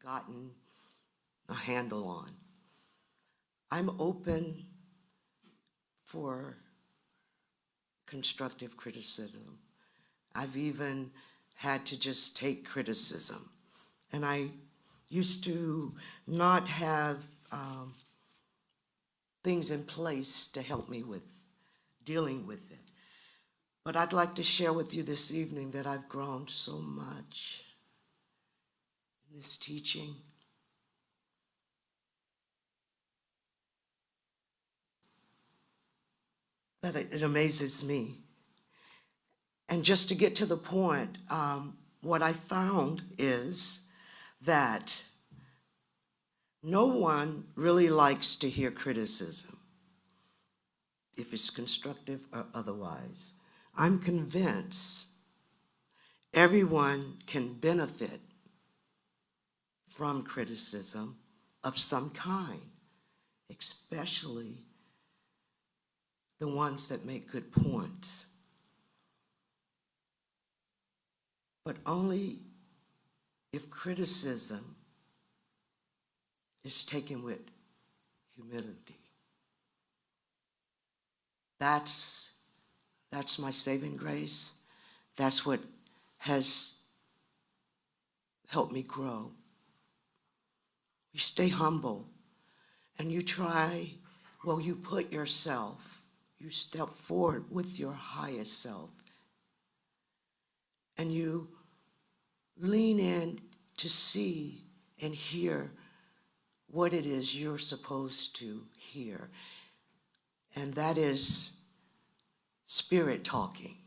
gotten a handle on. I'm open for constructive criticism. I've even had to just take criticism. And I used to not have things in place to help me with dealing with it. But I'd like to share with you this evening that I've grown so much in this teaching. That it amazes me. And just to get to the point, what I found is that no one really likes to hear criticism, if it's constructive or otherwise. I'm convinced everyone can benefit from criticism of some kind, especially the ones that make good points. But only if criticism is taken with humility. That's my saving grace. That's what has helped me grow. You stay humble and you you put yourself, you step forward with your highest self and you lean in to see and hear what it is you're supposed to hear. And that is spirit talking,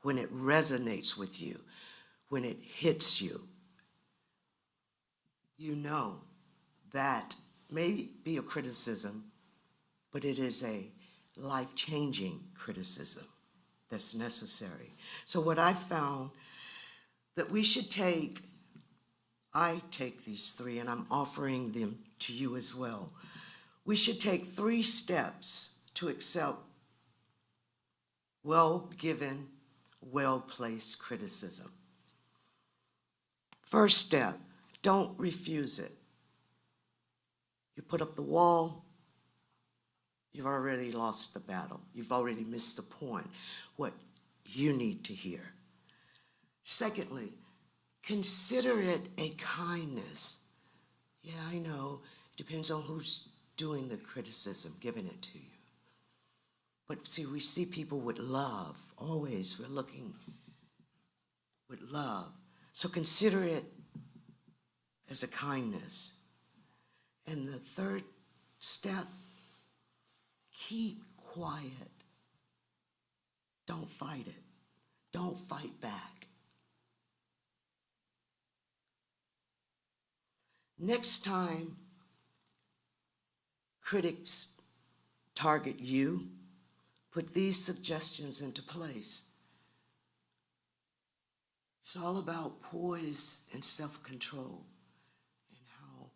when it resonates with you, when it hits you. You know that may be a criticism, but it is a life-changing criticism that's necessary. So what I found that we should I take these three and I'm offering them to you as well. We should take 3 steps to accept well-given, well-placed criticism. First step, don't refuse it. You put up the wall, you've already lost the battle. You've already missed the point, what you need to hear. Secondly, consider it a kindness. Yeah, I know, it depends on who's doing the criticism, giving it to you. But see, we see people with love. Always, we're looking with love. So consider it as a kindness. And the third step, keep quiet. Don't fight it. Don't fight back. Next time critics target you, put these suggestions into place. It's all about poise and self-control and how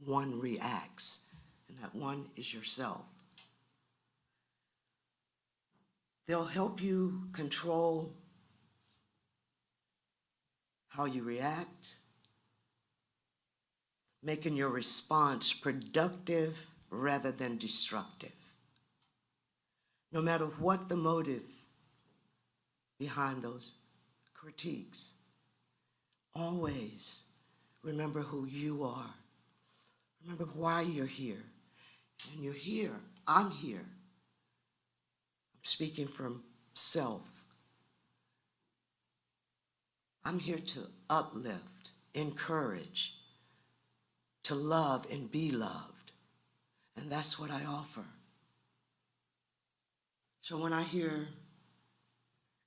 one reacts, and that one is yourself. They'll help you control how you react, making your response productive rather than destructive. No matter what the motive behind those critiques, always remember who you are. Remember why you're here. And you're here. I'm here. I'm speaking from self. I'm here to uplift, encourage, to love and be loved. And that's what I offer. So when I hear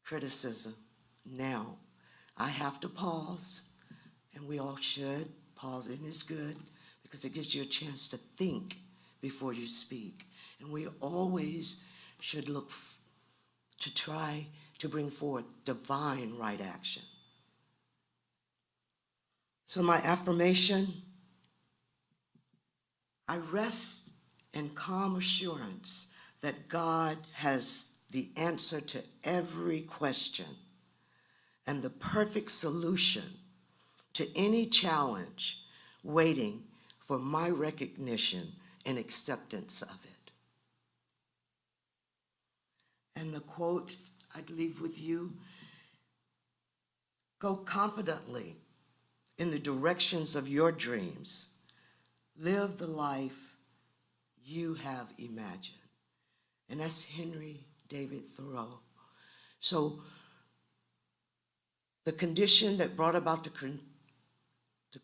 criticism now, I have to pause, and we all should. Pausing is good because it gives you a chance to think before you speak. And we always should look to try to bring forth divine right action. So my affirmation, I rest in calm assurance that God has the answer to every question and the perfect solution to any challenge waiting for my recognition and acceptance of it. And the quote I'd leave with you, go confidently in the directions of your dreams. Live the life you have imagined. And that's Henry David Thoreau. So the condition that brought about the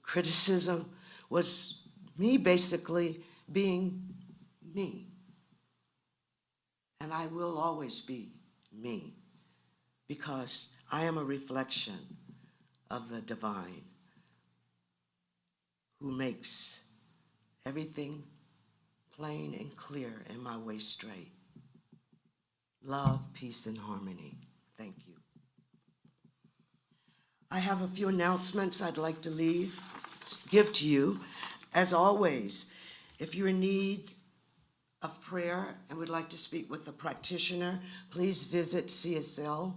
criticism was me basically being me. And I will always be me because I am a reflection of the divine who makes everything plain and clear and my way straight. Love, peace, and harmony. Thank you. I have a few announcements I'd like to give to you. As always, if you're in need of prayer and would like to speak with a practitioner, please visit CSLGH.org.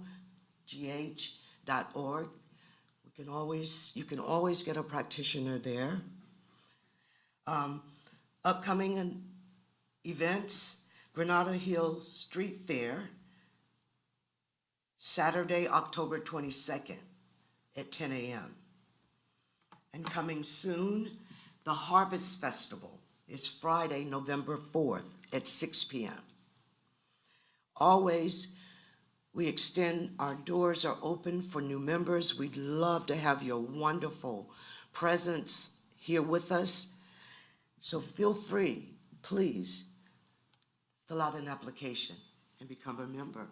You can always get a practitioner there. Upcoming events, Granada Hills Street Fair, Saturday, October 22nd at 10 a.m. And coming soon, the Harvest Festival is Friday, November 4th at 6 p.m. Always, our doors are open for new members. We'd love to have your wonderful presence here with us. So feel free, please, fill out an application and become a member.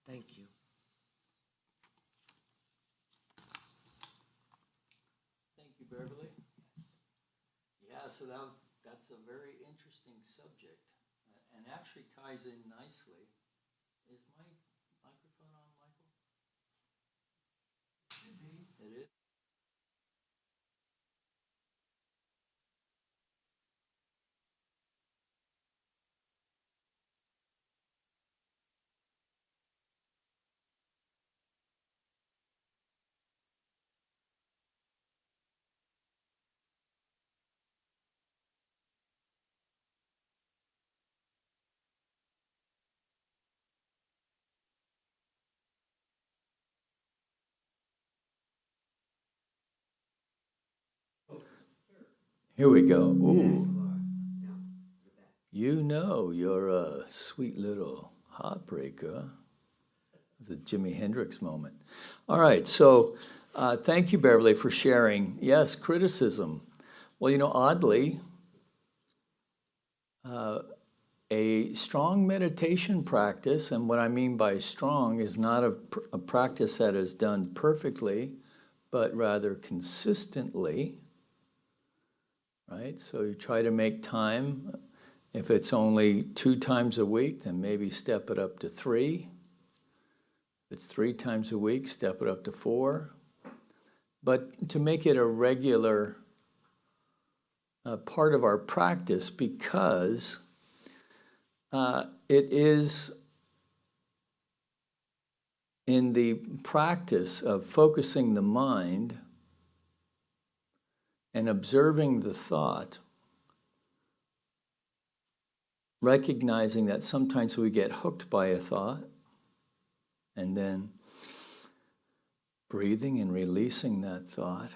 Thank you. Thank you, Beverly. Yeah, so that's a very interesting subject and actually ties in nicely. Is my microphone on, Michael? Should be. It is. Here we go. Ooh. You know you're a sweet little heartbreaker. It's a Jimi Hendrix moment. All right, so thank you, Beverly, for sharing. Yes, criticism. Well, oddly, a strong meditation practice, and what I mean by strong is not a practice that is done perfectly, but rather consistently, right? So you try to make time. If it's only 2 times a week, then maybe step it up to 3. If it's 3 times a week, step it up to 4. But to make it a regular part of our practice, because it is in the practice of focusing the mind and observing the thought, recognizing that sometimes we get hooked by a thought, and then breathing and releasing that thought.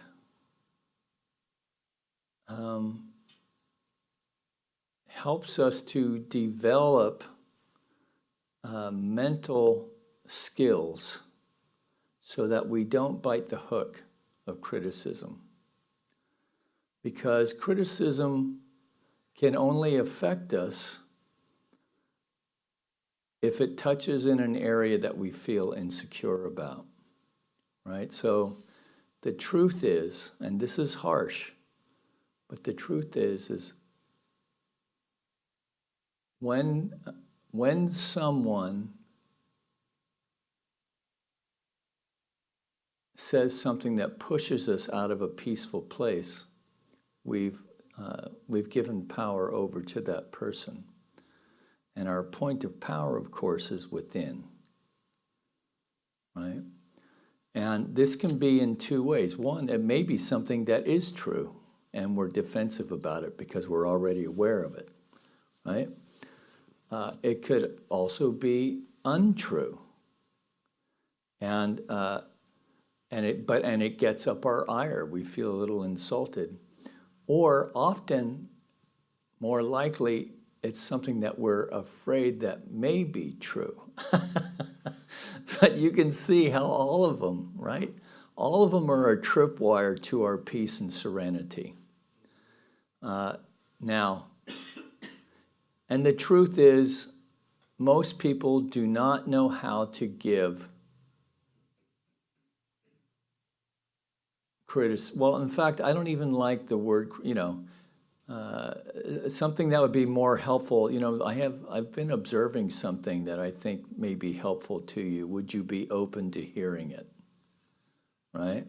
Helps us to develop mental skills so that we don't bite the hook of criticism. Because criticism can only affect us if it touches in an area that we feel insecure about, right? So the truth is, and this is harsh, but the truth is when someone says something that pushes us out of a peaceful place, we've given power over to that person. And our point of power, of course, is within, right? And this can be in 2 ways. One, it may be something that is true. and we're defensive about it because we're already aware of it, right? It could also be untrue, and it gets up our ire. We feel a little insulted, or often, more likely, it's something that we're afraid that may be true. But you can see how all of them, right? All of them are a tripwire to our peace and serenity. Now, and the truth is, most people do not know how to give criticism. Well, in fact, I don't even like the word, something that would be more helpful. I've been observing something that I think may be helpful to you. Would you be open to hearing it? Right?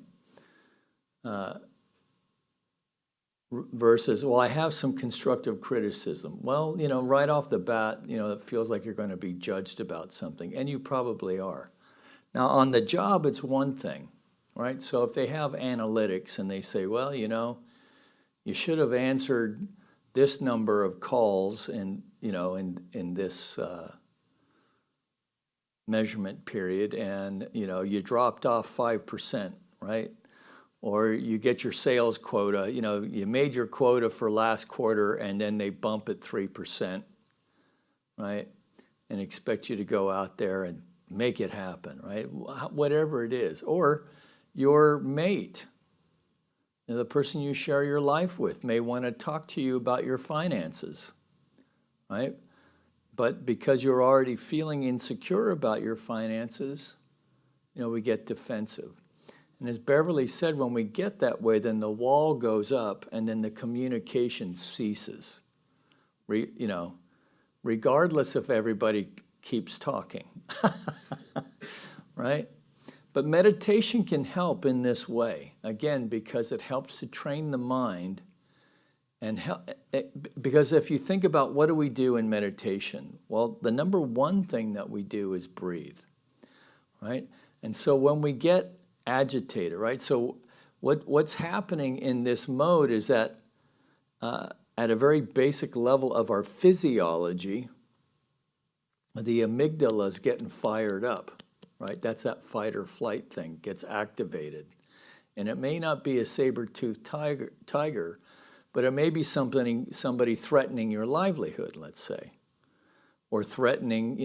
Versus, well, I have some constructive criticism. Well, right off the bat, it feels like you're going to be judged about something, and you probably are. Now, on the job, it's one thing, right? So if they have analytics and they say, well, you should have answered this number of calls in this measurement period, and you dropped off 5%, right? Or you get your sales quota, you made your quota for last quarter and then they bump it 3%, right? And expect you to go out there and make it happen, right? Whatever it is. Or your mate, the person you share your life with, may want to talk to you about your finances, right? But because you're already feeling insecure about your finances, we get defensive. And as Beverly said, when we get that way, then the wall goes up and then the communication ceases, regardless if everybody keeps talking, right? But meditation can help in this way, again, because it helps to train the mind. Because if you think about what do we do in meditation? Well, the number one thing that we do is breathe, right? And so when we get agitated, right? So what's happening in this mode is that at a very basic level of our physiology, the amygdala is getting fired up, right? That's that fight or flight thing, gets activated. And it may not be a saber-toothed tiger, but it may be somebody threatening your livelihood, let's say, or threatening,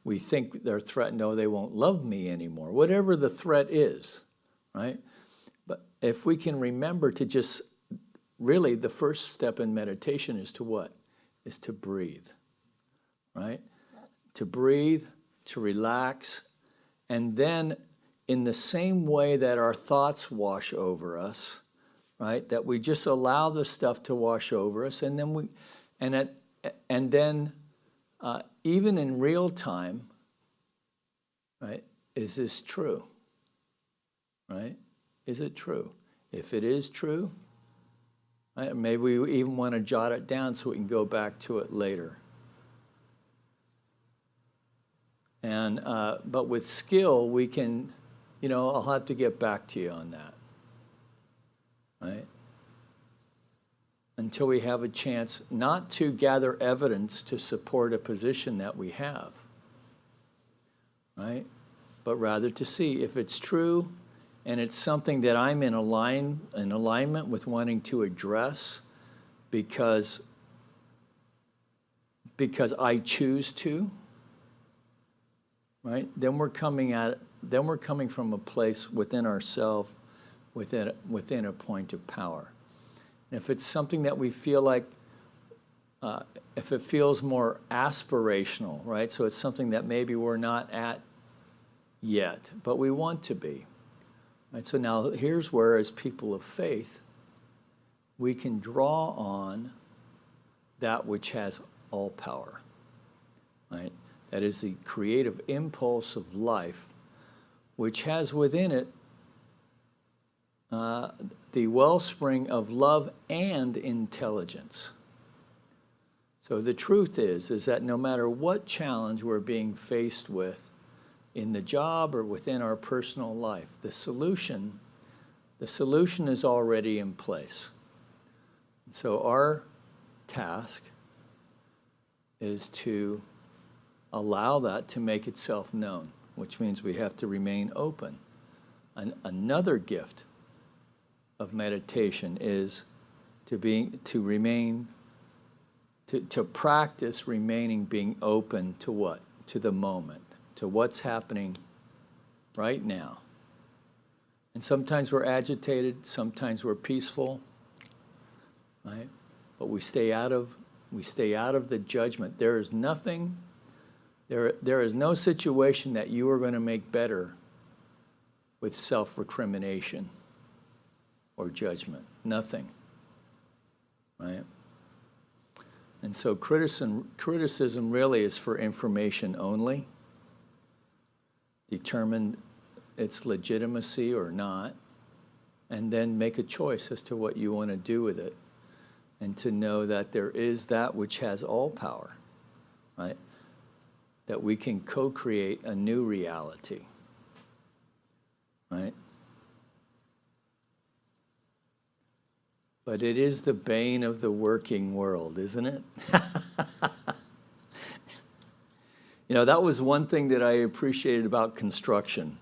we think they're threatened, oh, they won't love me anymore, whatever the threat is, right? But if we can remember to just, really the first step in meditation is to what? Is to breathe, right? To breathe, to relax, and then in the same way that our thoughts wash over us, right? That we just allow the stuff to wash over us, and then even in real time, right? Is this true? Right? Is it true? If it is true, right, maybe we even want to jot it down so we can go back to it later. And but with skill, we can, I'll have to get back to you on that. Right? Until we have a chance not to gather evidence to support a position that we have, right? But rather to see if it's true and it's something that I'm in alignment with wanting to address because I choose to, right? Then we're coming from a place within ourselves, within a point of power. And if it's something that we feel like, if it feels more aspirational, right? So it's something that maybe we're not at yet, but we want to be. Right? So now here's where, as people of faith, we can draw on that which has all power, right? That is the creative impulse of life, which has within it the wellspring of love and intelligence. So the truth is that no matter what challenge we're being faced with in the job or within our personal life, the solution is already in place. So our task is to allow that to make itself known, which means we have to remain open. Another gift of meditation is to practice remaining being open to what? To the moment, to what's happening right now. And sometimes we're agitated, sometimes we're peaceful, right? But we stay out of the judgment. There is nothing, there is no situation that you are going to make better with self-recrimination or judgment. Nothing, right? And so criticism really is for information only. Determine its legitimacy or not, and then make a choice as to what you want to do with it, and to know that there is that which has all power, right? That we can co-create a new reality, right? But it is the bane of the working world, isn't it? You know, that was one thing that I appreciated about construction.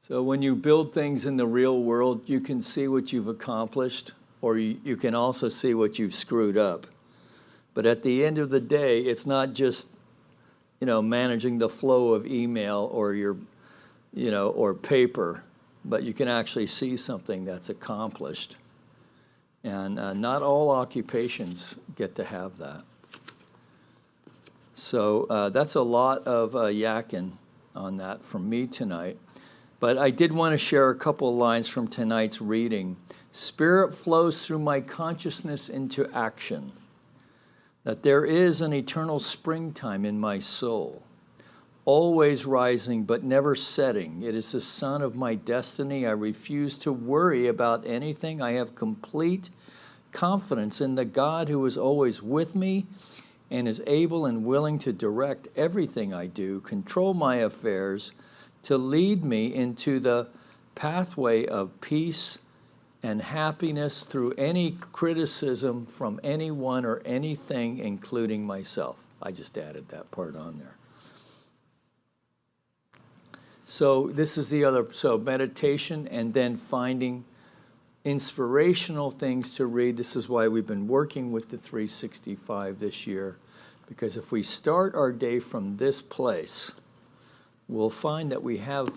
So when you build things in the real world, you can see what you've accomplished, or you can also see what you've screwed up. But at the end of the day, it's not just, you know, managing the flow of email or or paper, but you can actually see something that's accomplished. And not all occupations get to have that. So that's a lot of yakking on that from me tonight. But I did want to share a couple of lines from tonight's reading. Spirit flows through my consciousness into action, that there is an eternal springtime in my soul, always rising but never setting. It is the sun of my destiny. I refuse to worry about anything. I have complete confidence in the God who is always with me and is able and willing to direct everything I do, control my affairs, to lead me into the pathway of peace and happiness through any criticism from anyone or anything, including myself. I just added that part on there. So this is the other, so meditation and then finding inspirational things to read. This is why we've been working with the 365 this year, because if we start our day from this place, we'll find that we have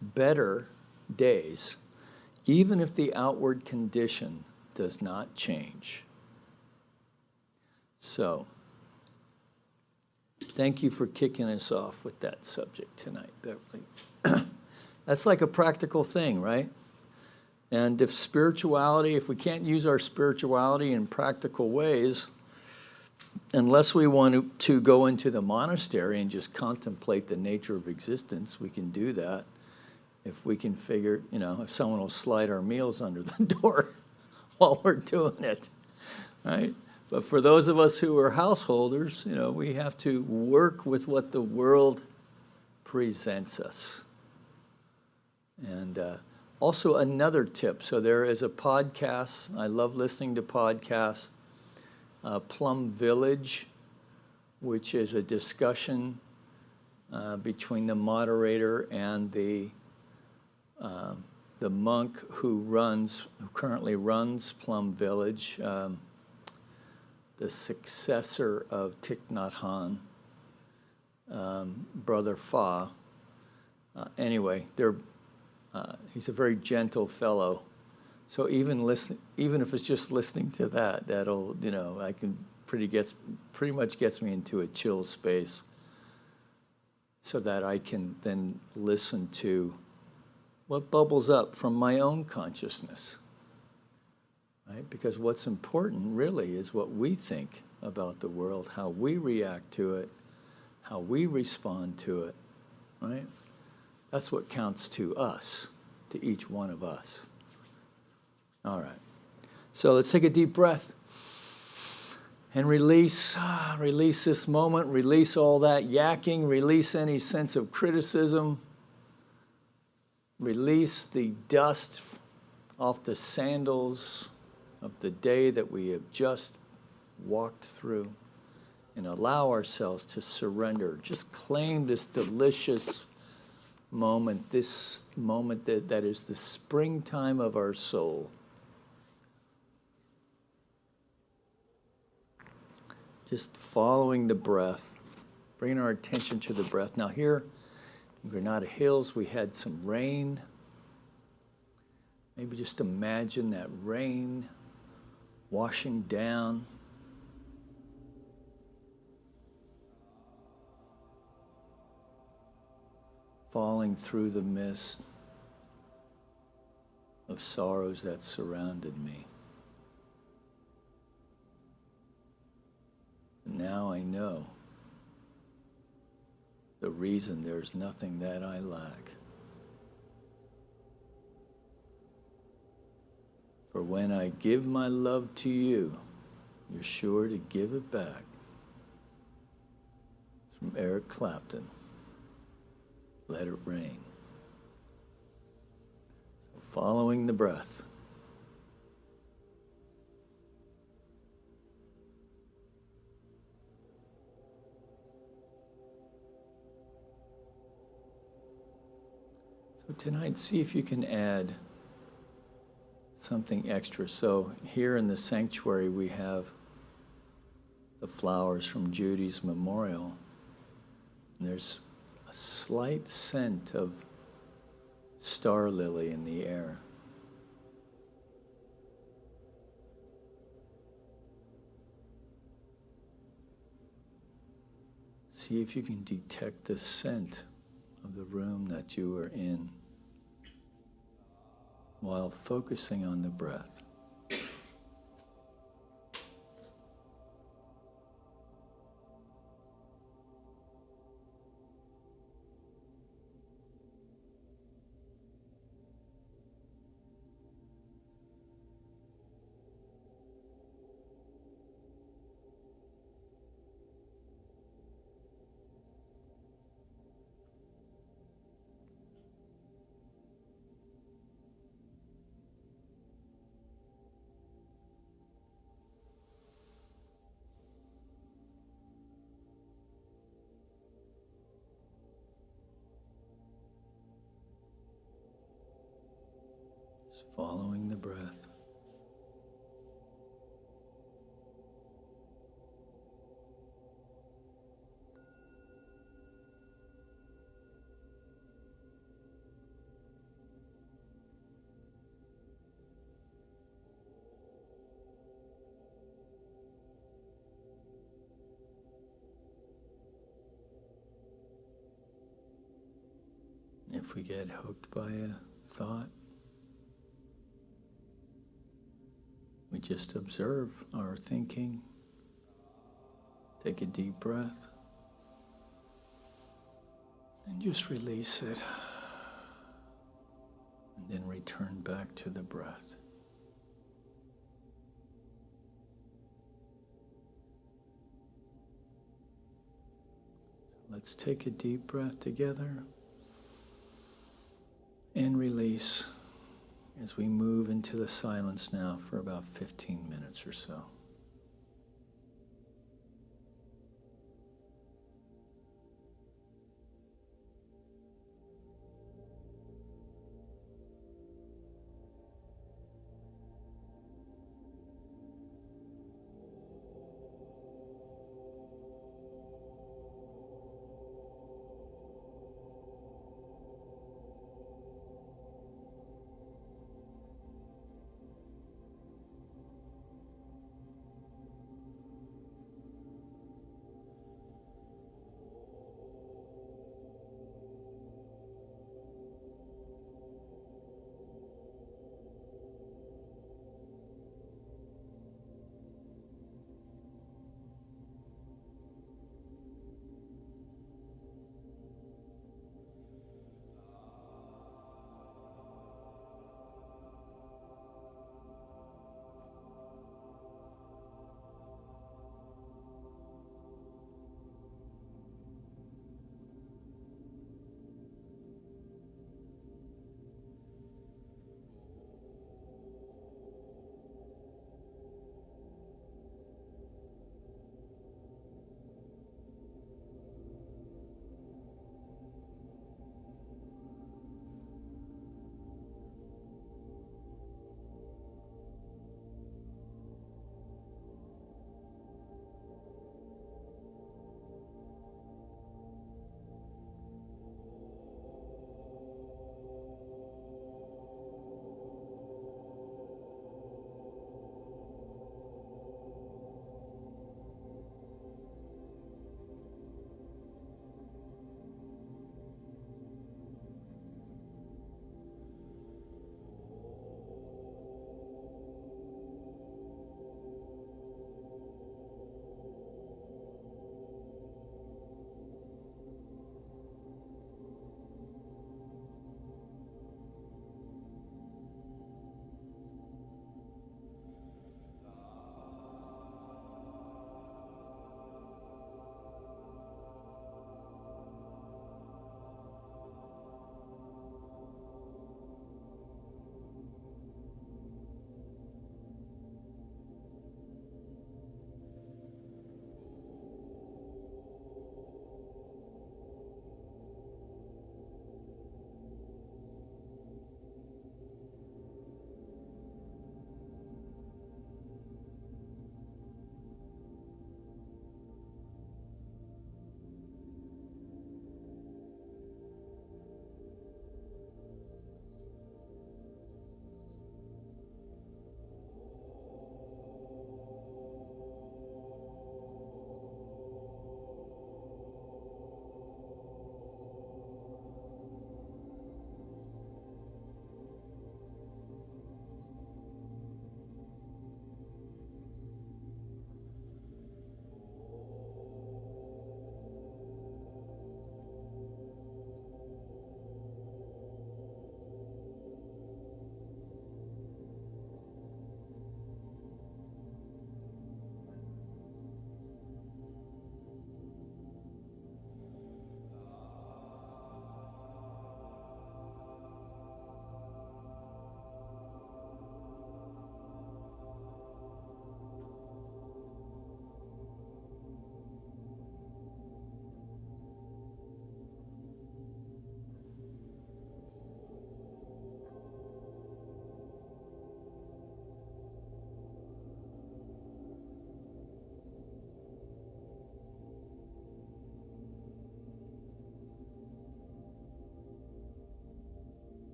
better days, even if the outward condition does not change. So, thank you for kicking us off with that subject tonight, Beverly. That's like a practical thing, right? And if we can't use our spirituality in practical ways, unless we want to go into the monastery and just contemplate the nature of existence, we can do that. If we can figure, if someone will slide our meals under the door while we're doing it, right? But for those of us who are householders, we have to work with what the world presents us. And also another tip, so there is a podcast, I love listening to podcasts, Plum Village, which is a discussion between the moderator and the monk who currently runs Plum Village, the successor of Thich Nhat Hanh, Brother Fa. Anyway, he's a very gentle fellow. So even if it's just listening to that'll, I can pretty much gets me into a chill space, so that I can then listen to what bubbles up from my own consciousness, right? Because what's important really is what we think about the world, how we react to it, how we respond to it, right? That's what counts to us, to each one of us. All right. So let's take a deep breath and release this moment, release all that yakking, release any sense of criticism, release the dust off the sandals of the day that we have just walked through, and allow ourselves to surrender. Just claim this delicious moment, this moment that is the springtime of our soul. Just following the breath, bringing our attention to the breath. Now here in Granada Hills, we had some rain. Maybe just imagine that rain washing down. Falling through the mist of sorrows that surrounded me. And now I know the reason there's nothing that I lack. For when I give my love to you, you're sure to give it back. It's from Eric Clapton. Let it rain. So following the breath. So tonight, see if you can add something extra. So here in the sanctuary, we have the flowers from Judy's memorial. And there's a slight scent of star lily in the air. See if you can detect the scent of the room that you are in while focusing on the breath. Following the breath. If we get hooked by a thought, we just observe our thinking, take a deep breath, and just release it, and then return back to the breath. Let's take a deep breath together and release as we move into the silence now for about 15 minutes or so.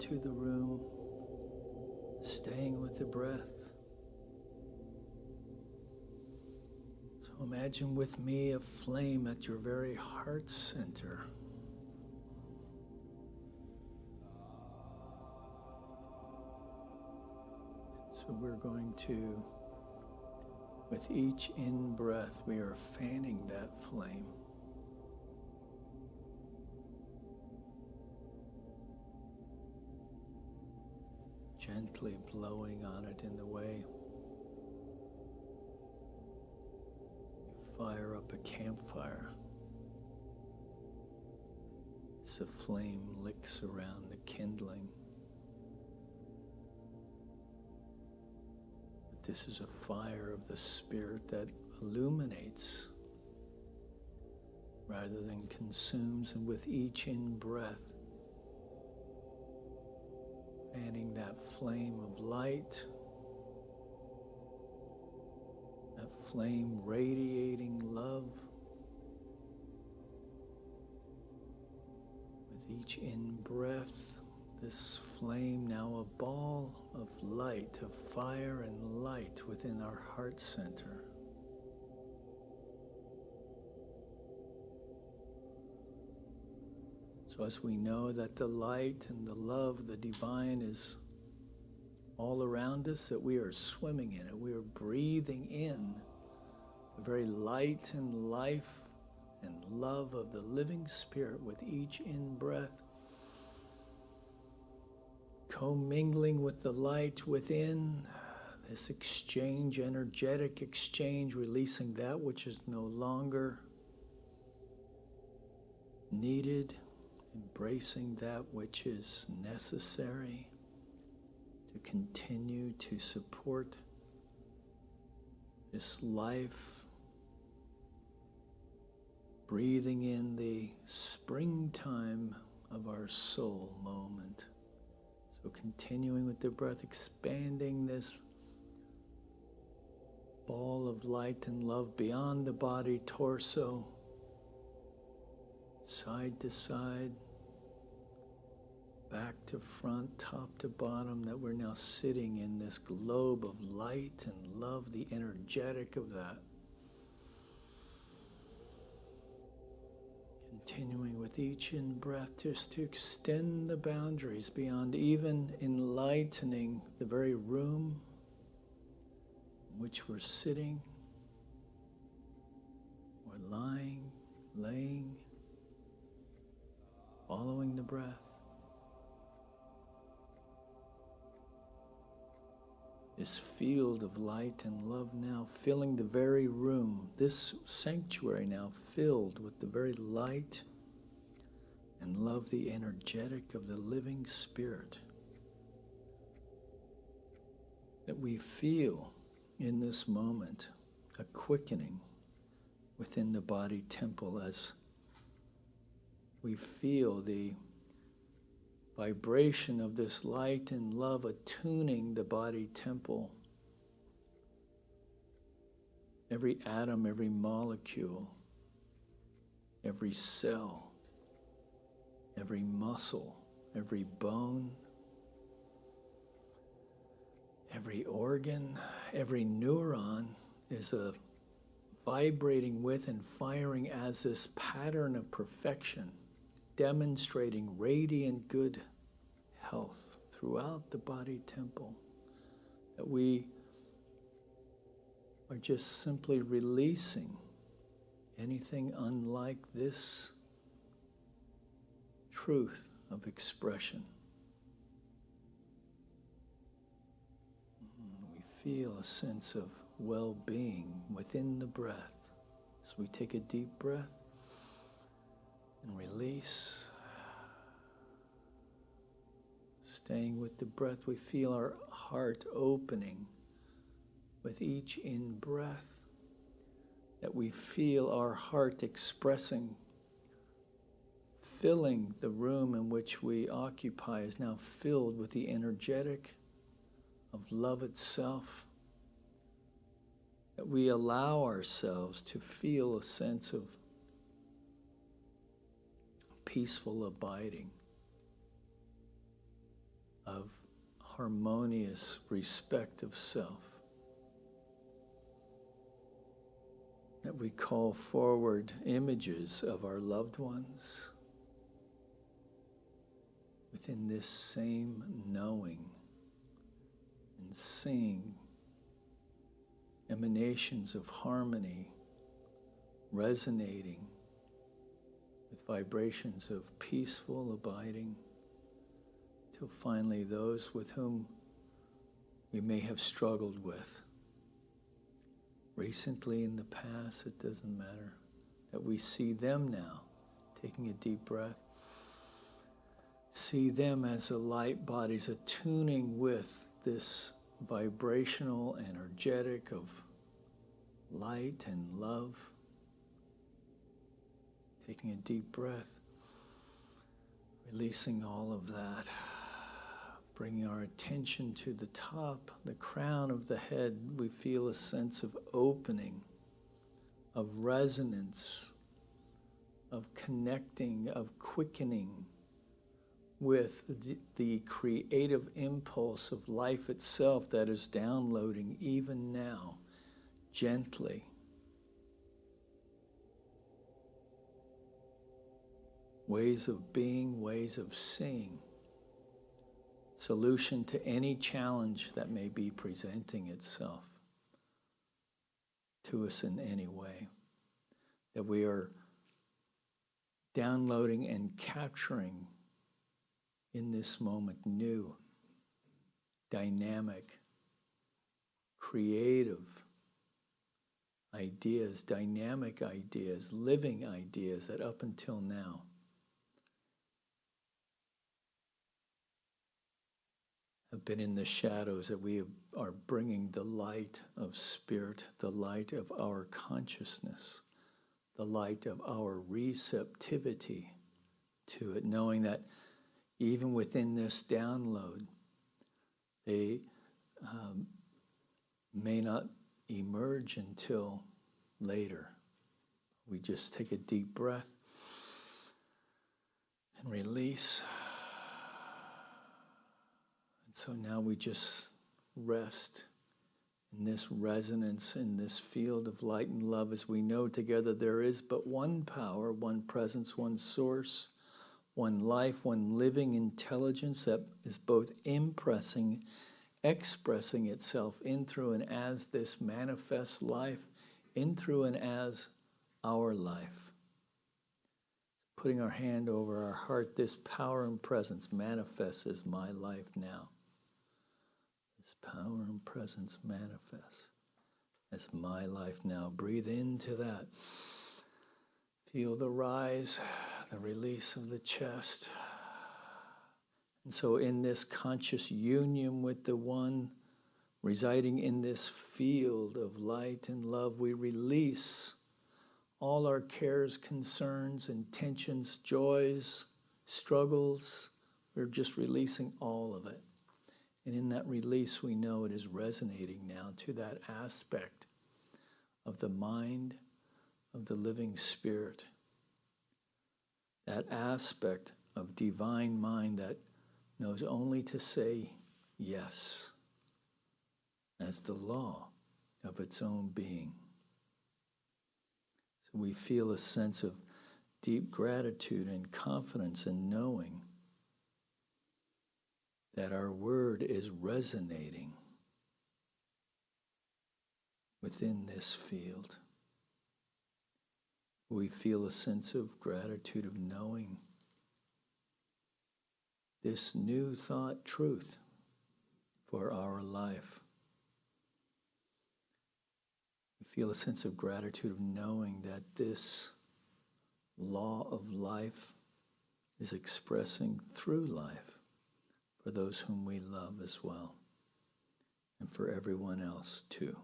into the room, staying with the breath. So imagine with me a flame at your very heart center. So we're going to, with each in-breath, we are fanning that flame. Gently blowing on it in the way you fire up a campfire. As the flame licks around the kindling. This is a fire of the Spirit that illuminates rather than consumes, and with each in-breath, fanning that flame of light, that flame radiating love. With each in-breath, this flame now a ball of light, of fire and light within our heart center. So as we know that the light and the love, the divine is all around us, that we are swimming in it, we are breathing in the very light and life and love of the living Spirit with each in-breath, commingling with the light within, this exchange, energetic exchange, releasing that which is no longer needed, embracing that which is necessary to continue to support this life, breathing in the springtime of our soul moment. So continuing with the breath, expanding this ball of light and love beyond the body, torso, side to side, back to front, top to bottom, that we're now sitting in this globe of light and love, the energetic of that. Continuing with each in-breath just to extend the boundaries beyond, even enlightening the very room in which we're sitting or lying, laying, following the breath. This field of light and love now filling the very room, this sanctuary now filled with the very light and love, the energetic of the living Spirit. That we feel in this moment a quickening within the body temple as we feel the vibration of this light and love attuning the body temple. Every atom, every molecule, every cell, every muscle, every bone, every organ, every neuron is vibrating with and firing as this pattern of perfection, demonstrating radiant good health throughout the body temple, that we are just simply releasing anything unlike this truth of expression. We feel a sense of well-being within the breath. So we take a deep breath and release. Staying with the breath, we feel our heart opening with each in-breath, that we feel our heart expressing, filling the room in which we occupy is now filled with the energetic of love itself, that we allow ourselves to feel a sense of peaceful abiding. of harmonious respect of self, that we call forward images of our loved ones within this same knowing and seeing emanations of harmony resonating with vibrations of peaceful abiding, till finally those with whom we may have struggled with recently in the past, it doesn't matter, that we see them now, taking a deep breath, see them as the light bodies attuning with this vibrational, energetic of light and love, taking a deep breath, releasing all of that, bringing our attention to the top, the crown of the head. We feel a sense of opening, of resonance, of connecting, of quickening with the creative impulse of life itself that is downloading even now, gently. Ways of being, ways of seeing. Solution to any challenge that may be presenting itself to us in any way. That we are downloading and capturing in this moment new, dynamic, creative ideas, dynamic ideas, living ideas that up until now have been in the shadows, that we are bringing the light of spirit, the light of our consciousness, the light of our receptivity to it, knowing that even within this download, they may not emerge until later. We just take a deep breath and release. So now we just rest in this resonance, in this field of light and love, as we know together there is but one power, one presence, one source, one life, one living intelligence that is both expressing itself in, through, and as this manifest life, in, through, and as our life. Putting our hand over our heart, this power and presence manifests as my life now. This power and presence manifests as my life now. Breathe into that. Feel the rise, the release of the chest. And so in this conscious union with the one residing in this field of light and love, we release all our cares, concerns, intentions, joys, struggles. We're just releasing all of it. And in that release, we know it is resonating now to that aspect of the mind of the living spirit, that aspect of divine mind that knows only to say yes as the law of its own being. So we feel a sense of deep gratitude and confidence in knowing that our word is resonating within this field. We feel a sense of gratitude of knowing this new thought truth for our life. We feel a sense of gratitude of knowing that this law of life is expressing through life for those whom we love as well, and for everyone else too.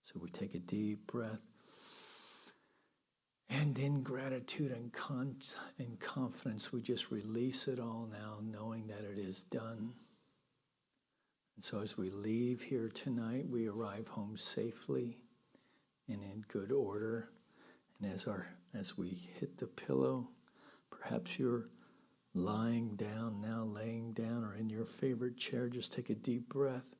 So we take a deep breath, and in gratitude and confidence, we just release it all now, knowing that it is done. And so as we leave here tonight, we arrive home safely and in good order. And as we hit the pillow, perhaps you're lying down, now laying down, or in your favorite chair, just take a deep breath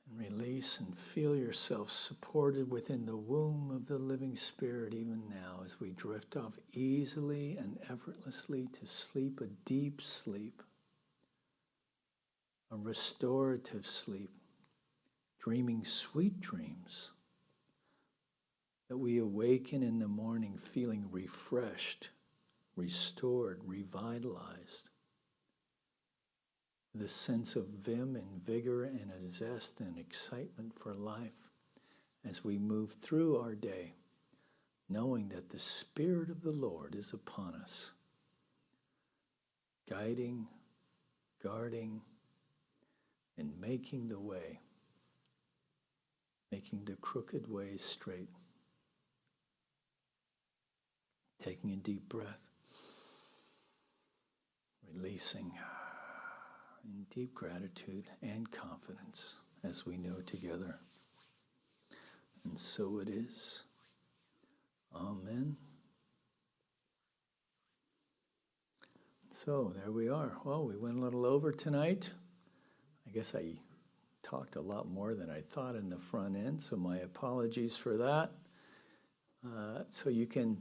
and release and feel yourself supported within the womb of the living Spirit even now as we drift off easily and effortlessly to sleep, a deep sleep, a restorative sleep, dreaming sweet dreams, that we awaken in the morning feeling refreshed, restored, revitalized, with a sense of vim and vigor and a zest and excitement for life as we move through our day, knowing that the Spirit of the Lord is upon us, guiding, guarding, and making the way, making the crooked ways straight. Taking a deep breath, releasing in deep gratitude and confidence as we know together. And so it is. Amen. So there we are. Well, we went a little over tonight. I guess I talked a lot more than I thought in the front end, so my apologies for that. So you can,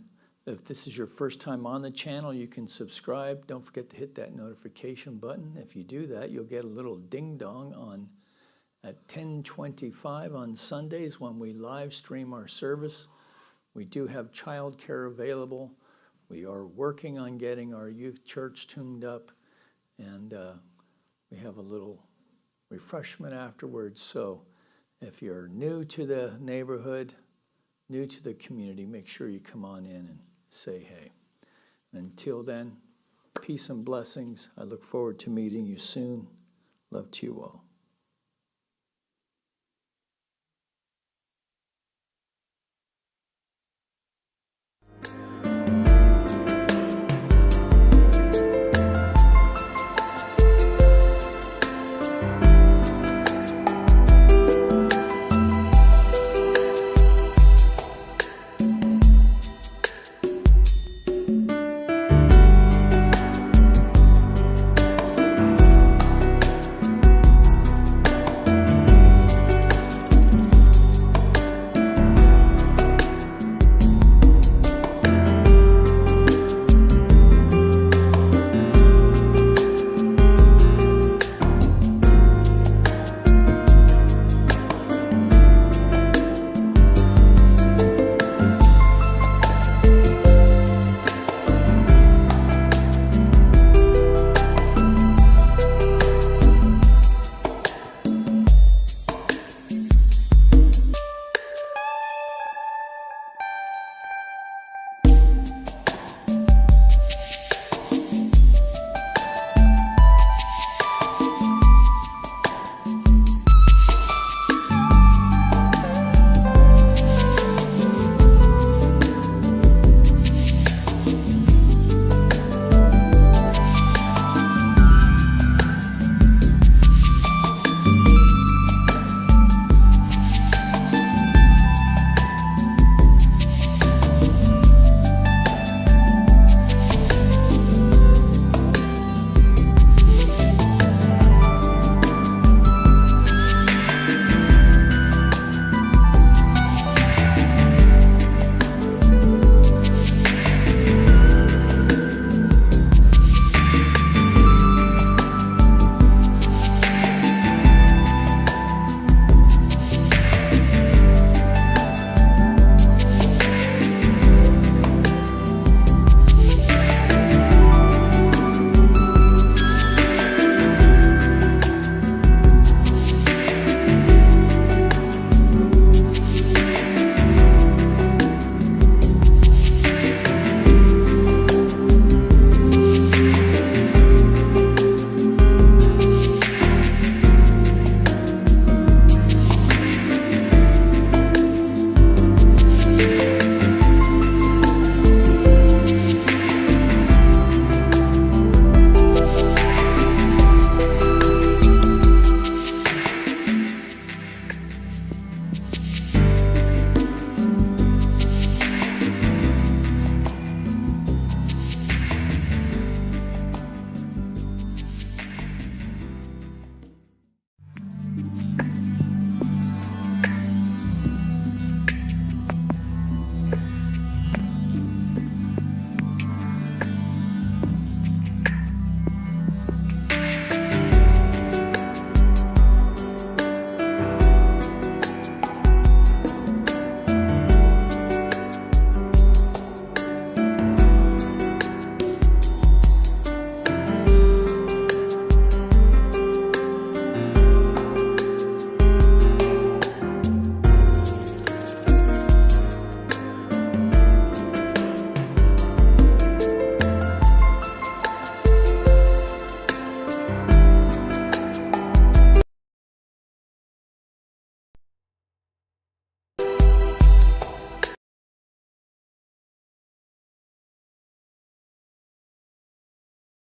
if this is your first time on the channel, you can subscribe. Don't forget to hit that notification button. If you do that, you'll get a little ding-dong at 10:25 on Sundays when we live stream our service. We do have childcare available. We are working on getting our youth church tuned up, and we have a little refreshment afterwards. So if you're new to the neighborhood, new to the community, make sure you come on in and say hey. Until then, peace and blessings. I look forward to meeting you soon. Love to you all.